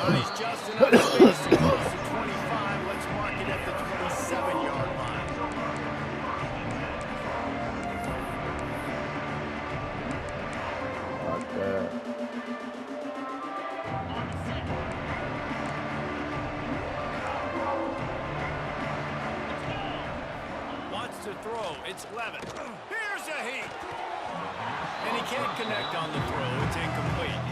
He's just enough space to close to 25. Let's mark it at the 27-yard line. Wants to throw. It's Levitt. Here's a heat. And he can't connect on the throw. It's incomplete.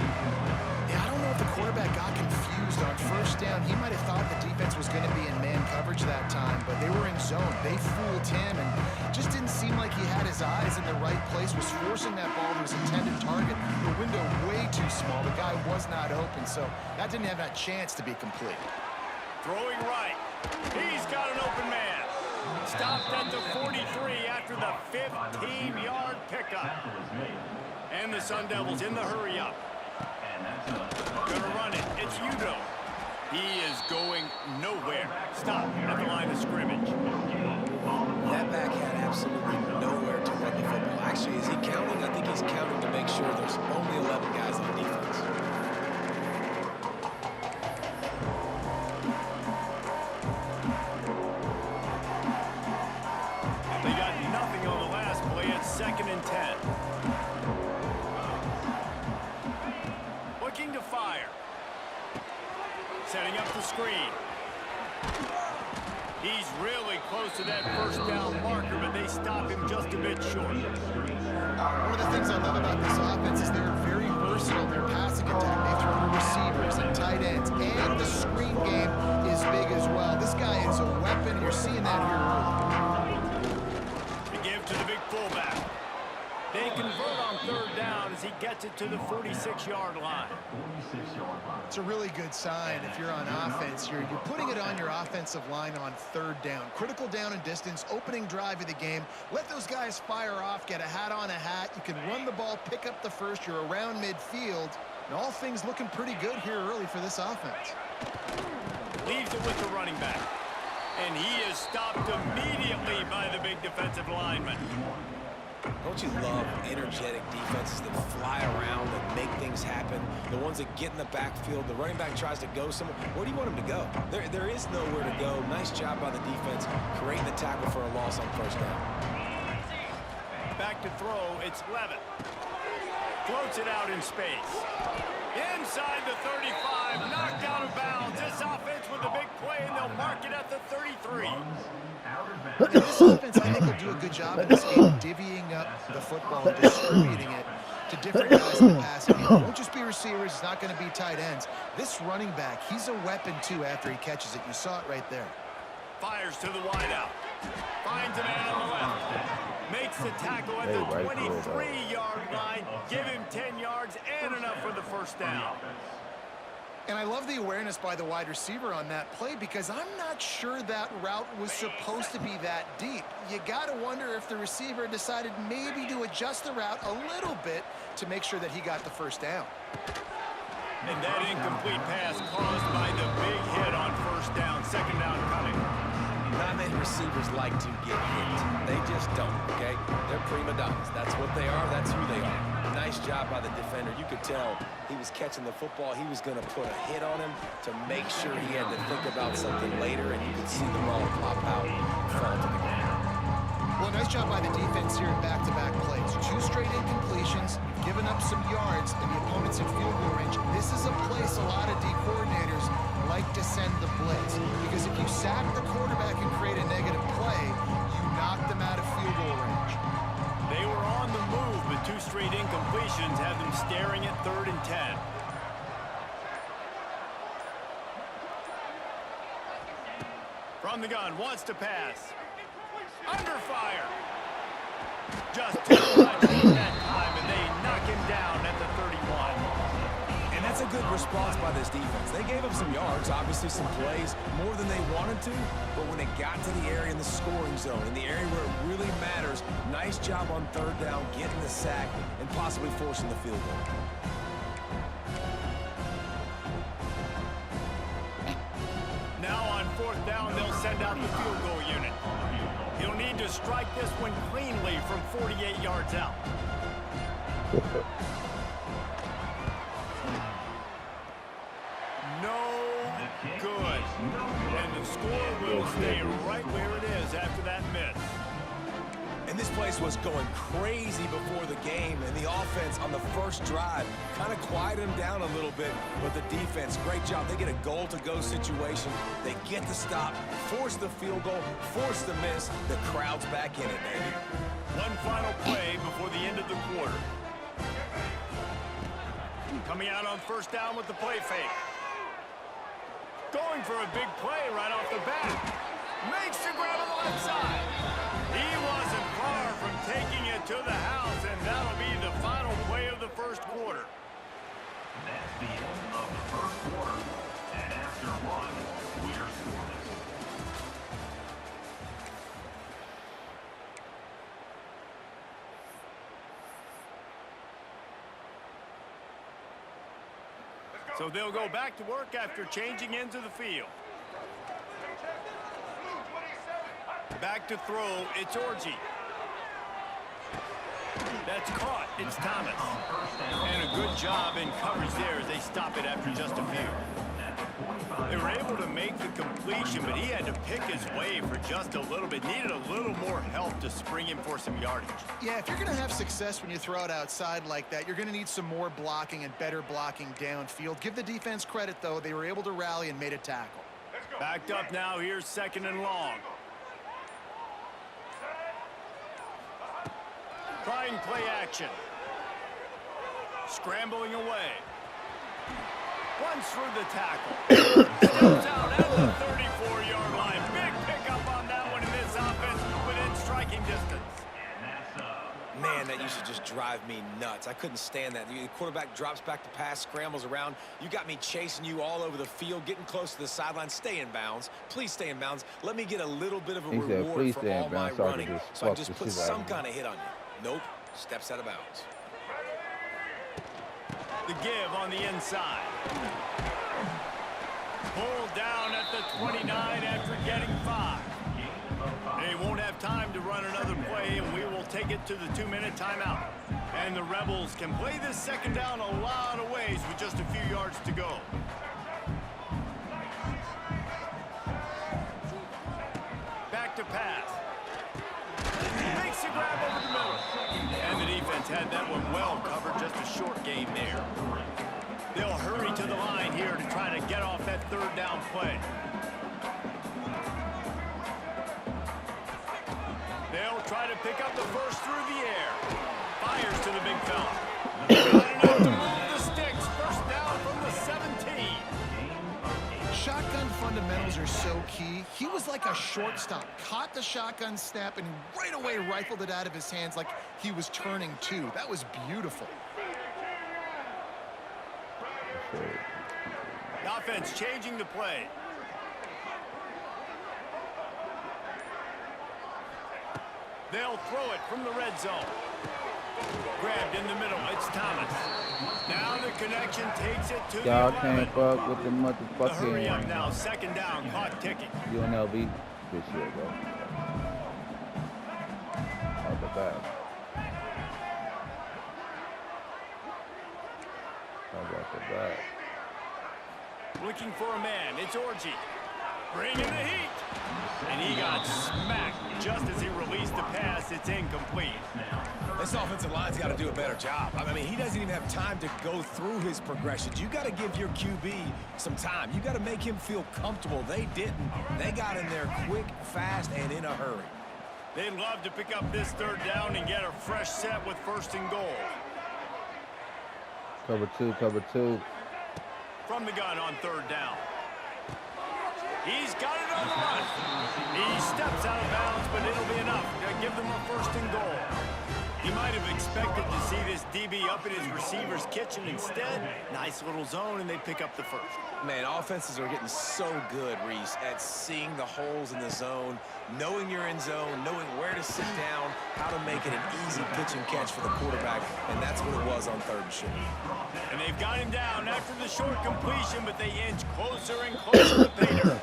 Yeah, I don't know if the quarterback got confused on first down. He might have thought the defense was going to be in man coverage that time, but they were in zone. They fooled him and just didn't seem like he had his eyes in the right place, was forcing that ball to his intended target. The window way too small. The guy was not open, so that didn't have that chance to be complete. Throwing right. He's got an open man. Stopped at the 43 after the 15-yard pickup. And the Sun Devils in the hurry up. Gonna run it. It's Udo. He is going nowhere. Stop at the line of scrimmage. That back had absolutely nowhere to run the football. Actually, is he counting? I think he's counting to make sure there's only 11 guys on defense. They got nothing on the last play. It's 2nd and 10. Looking to fire. Setting up the screen. He's really close to that first down marker, but they stop him just a bit short. One of the things I love about this offense is they're very versatile in their passing attack. They throw to receivers and tight ends, and the screen game is big as well. This guy is a weapon. You're seeing that here early. To give to the big fullback. They convert on 3rd down as he gets it to the 46-yard line. It's a really good sign if you're on offense. You're putting it on your offensive line on 3rd down. Critical down and distance, opening drive of the game. Let those guys fire off, get a hat on a hat. You can run the ball, pick up the first. You're around midfield. And all things looking pretty good here early for this offense. Leaves it with the running back. And he is stopped immediately by the big defensive lineman. Don't you love energetic defenses that fly around and make things happen? The ones that get in the backfield, the running back tries to go somewhere. Where do you want him to go? There is nowhere to go. Nice job by the defense, creating the tackle for a loss on 1st down. Back to throw, it's Levitt. Floats it out in space. Inside the 35, knocked out of bounds. This offense with a big play, and they'll mark it at the 33. This offense, I think, will do a good job in this game, divvying up the football, distributing it to different guys in the passing game. It won't just be receivers. It's not going to be tight ends. This running back, he's a weapon, too, after he catches it. You saw it right there. Fires to the wideout. Finds a man on the left. Makes the tackle at the 23-yard line. Give him 10 yards and enough for the 1st down. And I love the awareness by the wide receiver on that play because I'm not sure that route was supposed to be that deep. You got to wonder if the receiver decided maybe to adjust the route a little bit to make sure that he got the 1st down. And that incomplete pass caused by the big hit on 1st down. 2nd down coming. Not many receivers like to get hit. They just don't, okay? They're prima donnas. That's what they are. That's who they are. Nice job by the defender. You could tell he was catching the football. He was going to put a hit on him to make sure he had to think about something later, and you could see the ball pop out and fall to the ground. Well, nice job by the defense here in back-to-back plays. 2 straight incompletions, giving up some yards, and the opponent's in field goal range. This is a place a lot of D coordinators like to send the blitz, because if you sack the quarterback and create a negative play, you knock them out of field goal range. They were on the move, but 2 straight incompletions have them staring at 3rd and 10. From the gun, wants to pass. Under fire. Just too much that time, and they knock him down at the 31. And that's a good response by this defense. They gave up some yards, obviously some plays, more than they wanted to, but when it got to the area in the scoring zone, in the area where it really matters, nice job on 3rd down, getting the sack, and possibly forcing the field goal. Now on 4th down, they'll send out the field goal unit. He'll need to strike this one cleanly from 48 yards out. No Good. And the score will stay right where it is after that miss. And this place was going crazy before the game, and the offense on the first drive kind of quieted them down a little bit, but the defense, great job. They get a goal-to-go situation. They get the stop, force the field goal, force the miss. The crowd's back in it, baby. One final play before the end of the quarter. Coming out on first down with the play fake. Going for a big play right off the bat. Makes the grab on the left side. He wasn't far from taking it to the house, and that'll be the final play of the first quarter. That's the end of the first quarter. And after one, we're scoreless. So they'll go back to work after changing into the field. Back to throw, it's Orji. That's caught, it's Thomas. And a good job in coverage there as they stop it after just a few. They were able to make the completion, but he had to pick his way for just a little bit. Needed a little more help to spring him for some yardage. Yeah, if you're going to have success when you throw it outside like that, you're going to need some more blocking and better blocking downfield. Give the defense credit, though. They were able to rally and made a tackle. Backed up now, here's second and long. Trying play action. Scrambling away. Runs through the tackle. Steps out at the 34-yard line. Big pickup on that one in this offense within striking distance. Man, that used to just drive me nuts. I couldn't stand that. The quarterback drops back to pass, scrambles around. You got me chasing you all over the field, getting close to the sideline. Stay in bounds. Please stay in bounds. Let me get a little bit of a reward for all my running, so I just put some kind of hit on you. Nope. Steps out of bounds. The give on the inside. Pulled down at the 29 after getting 5. They won't have time to run another play, and we will take it to the 2-minute timeout. And the Rebels can play this second down a lot of ways with just a few yards to go. Back to pass. Makes a grab over the middle. And the defense had that one well covered, just a short game there. They'll hurry to the line here to try to get off that third down play. They'll try to pick up the first through the air. Fires to the big fella. Got enough to move the sticks. First down from the 17. Shotgun fundamentals are so key. He was like a shortstop. Caught the shotgun snap and right away rifled it out of his hands like he was turning two. That was beautiful. The offense changing the play. They'll throw it from the red zone. Grabbed in the middle. It's Thomas. Now the connection takes it to Y'all the can't 11. fuck with the The hurry up motherfucking now. Second down. Clock ticking. UNLV. Good shit, bro. Out the back. Out the back. Looking for a man. It's Orji. Bringing the heat. And he got smacked just as he released the pass. It's incomplete. This offensive line's got to do a better job. I mean, he doesn't even have time to go through his progressions. You got to give your QB some time. You got to make him feel comfortable. They didn't. They got in there quick, fast, and in a hurry. They'd love to pick up this third down and get a fresh set with first and goal. Cover two. From the gun on third down. He's got it on the run. He steps out of bounds, but it'll be enough to give them a first and goal. He might have expected to see this DB up in his receiver's kitchen. Instead, nice little zone, and they pick up the first. Man, offenses are getting so good, Reese, at seeing the holes in the zone, knowing you're in zone, knowing where to sit down, how to make it an easy pitch and catch for the quarterback, and that's what it was on third and short. And they've got him down after the short completion, but they inch closer and closer to Pater.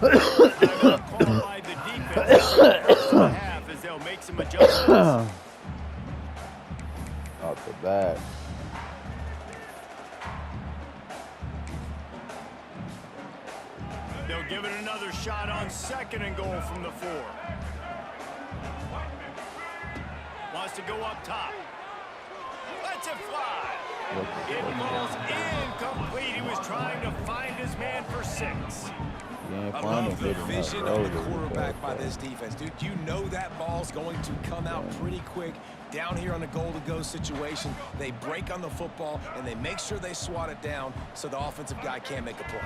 Timeout called by the defense in the first half as they'll make some adjustments. Out the back. They'll give it another shot on 2nd and goal from the 4. Wants to go up top. Lets it fly. It falls incomplete. He was trying to find his man for 6. I love the vision of the quarterback by this defense. Dude, you know that ball's going to come out pretty quick. Down here on the goal-to-go situation, they break on the football, and they make sure they swat it down so the offensive guy can't make a play.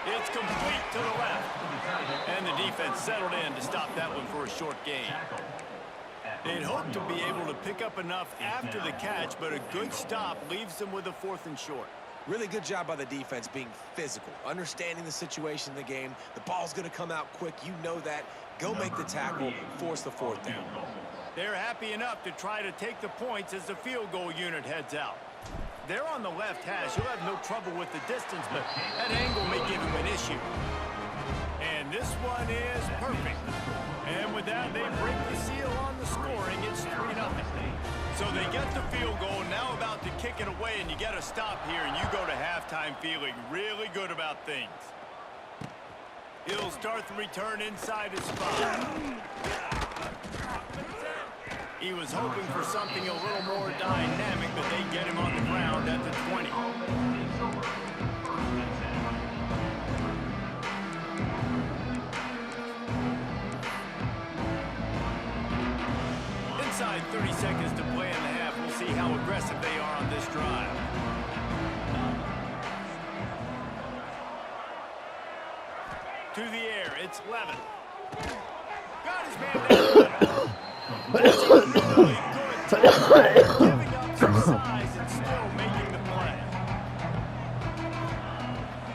It's complete to the left. And the defense settled in to stop that one for a short gain. They'd hoped to be able to pick up enough after the catch, but a good stop leaves them with a 4th and short. Really good job by the defense being physical, understanding the situation in the game. The ball's going to come out quick. You know that. Go make the tackle, force the 4th down. They're happy enough to try to take the points as the field goal unit heads out. They're on the left hash. He'll have no trouble with the distance, but that angle may give him an issue. And this one is perfect. And with that, they break the seal on the scoring. It's 3-0. So they get the field goal, now about to kick it away, and you get a stop here, and you go to halftime feeling really good about things. He'll start the return inside his 5. He was hoping for something a little more dynamic, but they get him on the ground at the 20. Inside 30 seconds to play in the half. We'll see how aggressive they are on this drive. To the air, it's Levin. Got his man down. That's a really good time. Giving up some size and still making the play.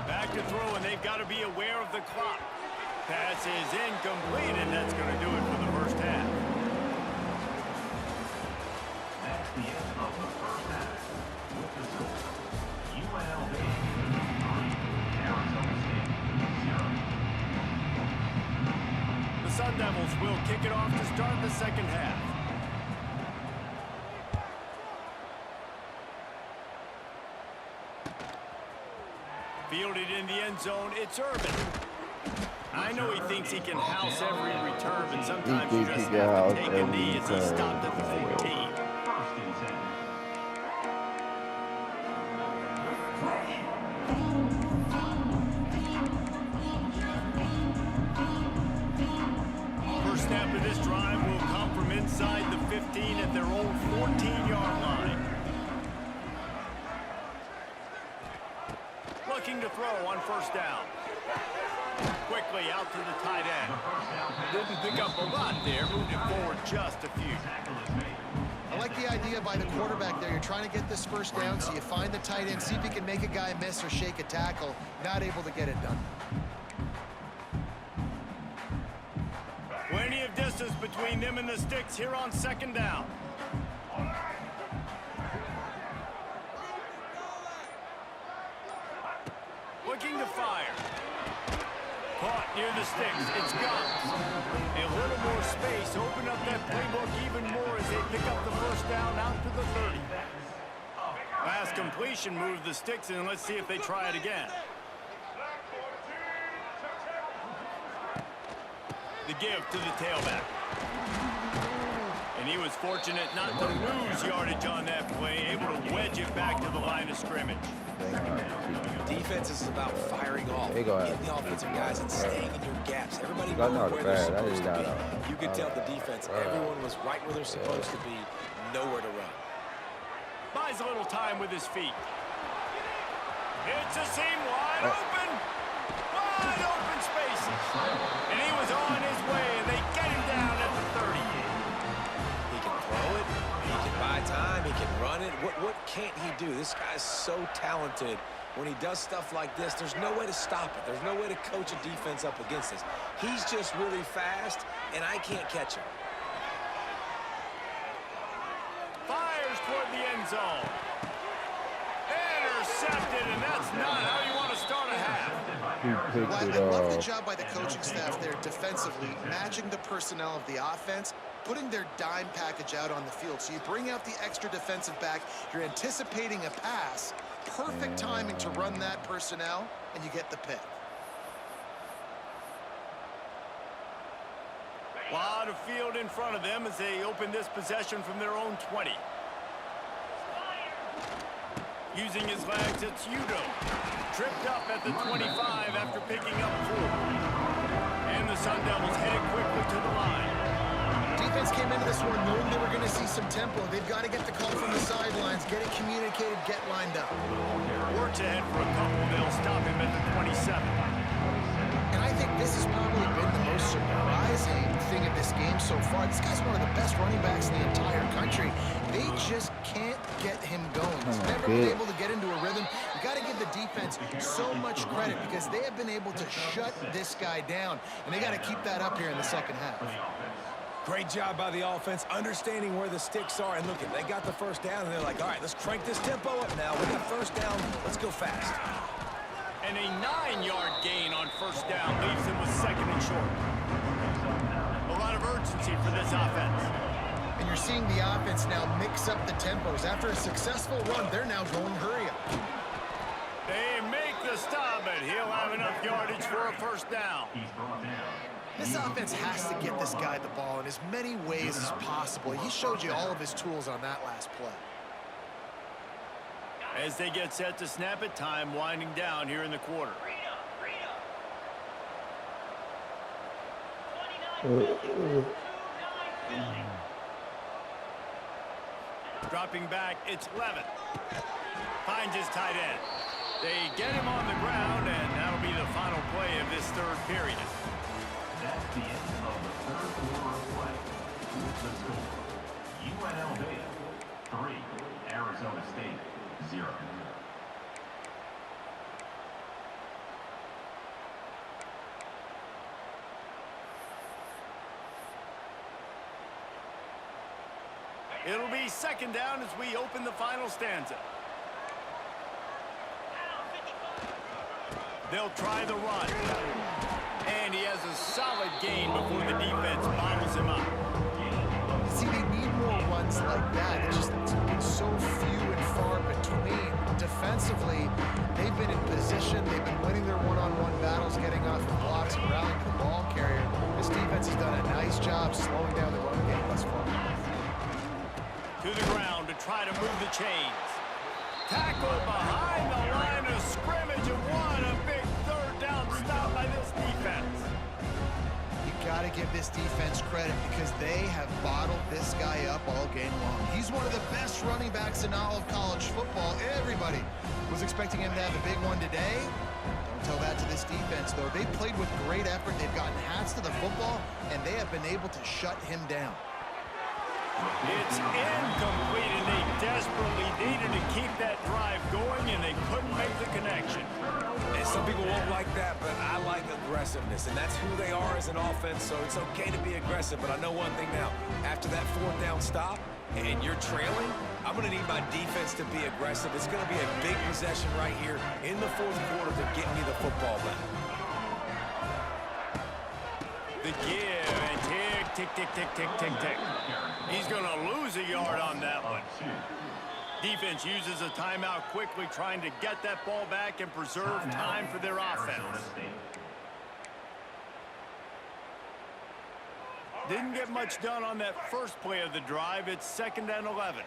Back to throw, and they've got to be aware of the clock. Pass is incomplete, and that's going to do it for the first half. That's the end of the first half. With the score, UNLV 3, Arizona State 0. The Sun Devils will kick it off to start the second half. Fielded in the end zone, it's Urban. I know he thinks he can house every return, but sometimes you just have to take a knee as he stopped at the 14. First and 10. First snap of this drive will come from inside the 15 at their own 14-yard line. Looking to throw on first down. Quickly out to the tight end. Didn't pick up a lot there, moved it forward just a few. I like the idea by the quarterback there. You're trying to get this first down, so you find the tight end, see if you can make a guy miss or shake a tackle. Not able to get it done. Plenty of distance between them and the sticks here on second down. Looking to fire. Caught near the sticks. It's gone. A little more space. Open up that playbook even more as they pick up the first down out to the 30. Last completion moved the sticks, and let's see if they try it again. The give to the tailback. And he was fortunate not to lose yardage on that play, able to wedge it back to the line of scrimmage. Defense is about firing off, They go getting the offensive guys and staying in your gaps. Everybody That's moved not where they're bad. That is supposed to not be. You could tell the defense, everyone was right where they're supposed to be, nowhere to run. Buys a little time with his feet. It's a seam wide open. Wide open spaces. And he was on his way, and they get him down at the 30. He can throw it, he can buy time, he can run it. What can't he do? This guy's so talented. When he does stuff like this, there's no way to stop it. There's no way to coach a defense up against this. He's just really fast, and I can't catch him. Fires toward the end zone. Intercepted, and that's not how you want to start a half. He picked Well, it I love the off. job by the coaching staff there defensively, matching the personnel of the offense, putting their dime package out on the field. So you bring out the extra defensive back, you're anticipating a pass, perfect timing to run that personnel, and you get the pick. Lot of field in front of them as they open this possession from their own 20. Using his legs, it's Udo. Tripped up at the 25 after picking up 4. And the Sun Devils headed quickly to the line. Defense came into this one knowing they were going to see some tempo. They've got to get the call from the sidelines, get it communicated, get lined up. Works ahead for a couple. They'll stop him at the 27. And I think this has probably been the most surprising thing of this game so far. This guy's one of the best running backs in the entire country. They just can't get him going. He's never been able to get into a rhythm. You got to give the defense so much credit because they have been able to shut this guy down, and they got to keep that up here in the second half. Great job by the offense, understanding where the sticks are. And look, they got the first down, and they're like, all right, let's crank this tempo up now. We got first down. Let's go fast. And a 9-yard gain on first down leaves him with second and short. A lot of urgency for this offense. And you're seeing the offense now mix up the tempos. After a successful run, they're now going hurry up. They make the stop, but he'll have enough yardage for a first down. This offense has to get this guy the ball in as many ways as possible. He showed you all of his tools on that last play. As they get set to snap it, time winding down here in the quarter. Dropping back, it's Levin. Finds his tight end. They get him on the ground, and that'll be the final play of this third period. That's the end of the third quarter of play. The score, UNLV 3, Arizona State 0. It'll be second down as we open the final stanza. They'll try the run. And he has a solid gain before the defense bottles him up. See, they need more runs like that. It's been so few and far between. Defensively, they've been in position. They've been winning their one-on-one battles, getting off the blocks and rallying the ball carrier. This defense has done a nice job slowing down the run game thus far. To the ground to try to move the chains. Tackle behind the line of scrimmage, and what a big third down stop by this defense. You got to give this defense credit because they have bottled this guy up all game long. He's one of the best running backs in all of college football. Everybody was expecting him to have a big one today. Don't tell that to this defense, though. They played with great effort. They've gotten hats to the football, and they have been able to shut him down. It's incomplete, and they desperately needed to keep that drive going, and they couldn't make the connection. And some people won't like that, but I like aggressiveness, and that's who they are as an offense, so it's okay to be aggressive. But I know one thing now. After that fourth down stop, and you're trailing, I'm going to need my defense to be aggressive. It's going to be a big possession right here in the fourth quarter to get me the football back. The give, and tick, tick, tick, tick, tick, tick. He's going to lose a yard on that one. Defense uses a timeout quickly, trying to get that ball back and preserve time for their offense. Didn't get much done on that first play of the drive. It's 2nd and 11.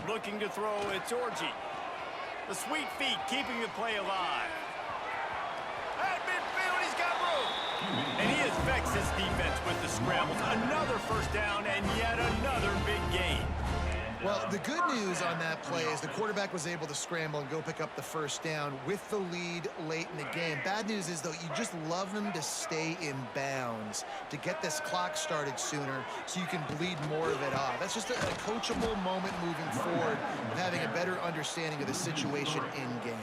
Looking to throw, it's Orji. The sweet feet keeping the play alive. At midfield, he's got room. And he has vexed his defense with the scrambles. Another first down and yet another big gain. Well, the good news on that play is the quarterback was able to scramble and go pick up the first down with the lead late in the game. Bad news is, though, you just love them to stay in bounds, to get this clock started sooner so you can bleed more of it off. That's just a coachable moment moving forward of having a better understanding of the situation in game.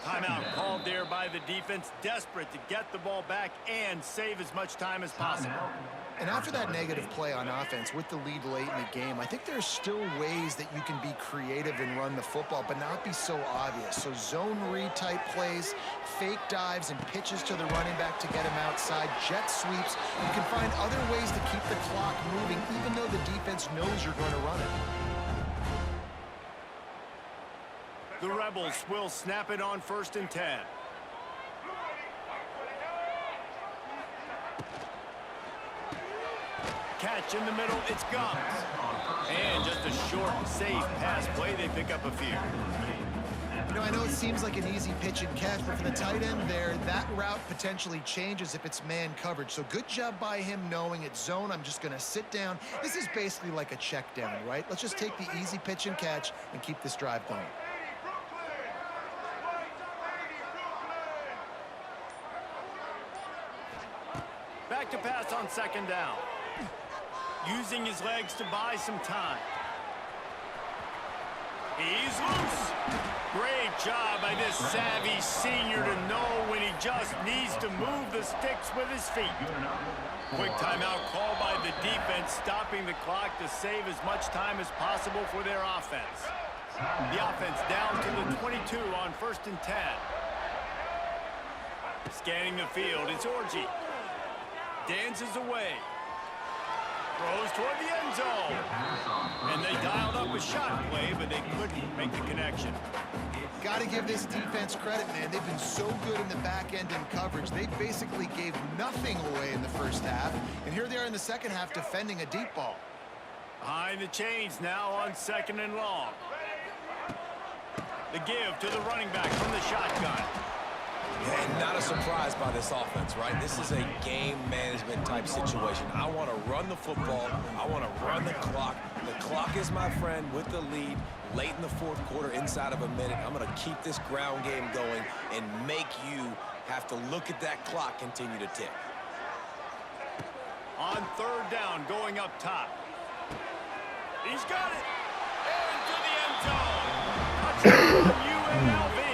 Timeout called there by the defense, desperate to get the ball back and save as much time as possible. And after that negative play on offense with the lead late in the game, I think there's still ways that you can be creative and run the football, but not be so obvious. So zone read type plays, fake dives and pitches to the running back to get him outside, jet sweeps. You can find other ways to keep the clock moving, even though the defense knows you're going to run it. The Rebels will snap it on 1st and 10. Catch in the middle, it's Gums. And just a short, safe pass play, they pick up a few. You know, I know it seems like an easy pitch and catch, but for the tight end there, that route potentially changes if it's man coverage. So good job by him knowing it's zone. I'm just going to sit down. This is basically like a check down, right? Let's just take the easy pitch and catch and keep this drive going. Back to pass on 2nd down. Using his legs to buy some time. He's loose. Great job by this savvy senior to know when he just needs to move the sticks with his feet. Quick timeout call by the defense, stopping the clock to save as much time as possible for their offense. The offense down to the 22 on 1st and 10. Scanning the field, it's Orji. Dances away. Throws toward the end zone. And they dialed up a shot play, but they couldn't make the connection. Got to give this defense credit, man. They've been so good in the back end in coverage. They basically gave nothing away in the first half. And here they are in the second half defending a deep ball. Behind the chains now on 2nd and long. The give to the running back from the shotgun. And not a surprise by this offense, right? This is a game management type situation. I want to run the football. I want to run the clock. The clock is my friend with the lead late in the 4th quarter, inside of a minute. I'm going to keep this ground game going and make you have to look at that clock continue to tick. On 3rd down, going up top. He's got it. Into the end zone. Touchdown, UNLV.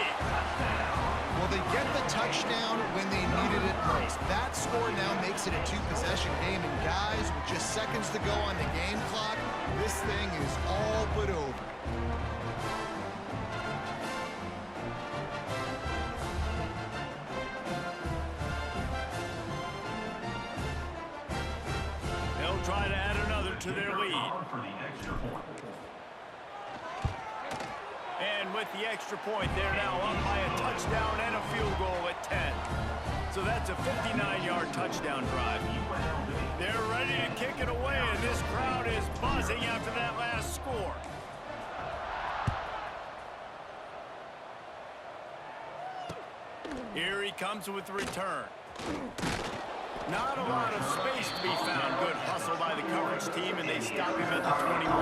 They get the touchdown when they needed it most. That score now makes it a 2-possession game. And guys, with just seconds to go on the game clock, this thing is all but over. They'll try to add another to their lead. And with the extra point, they're now up by a touchdown and a field goal at 10. So that's a 59-yard touchdown drive. They're ready to kick it away, and this crowd is buzzing after that last score. Here he comes with the return. Not a lot of space to be found. Good hustle by the coverage team, and they stop him at the 21.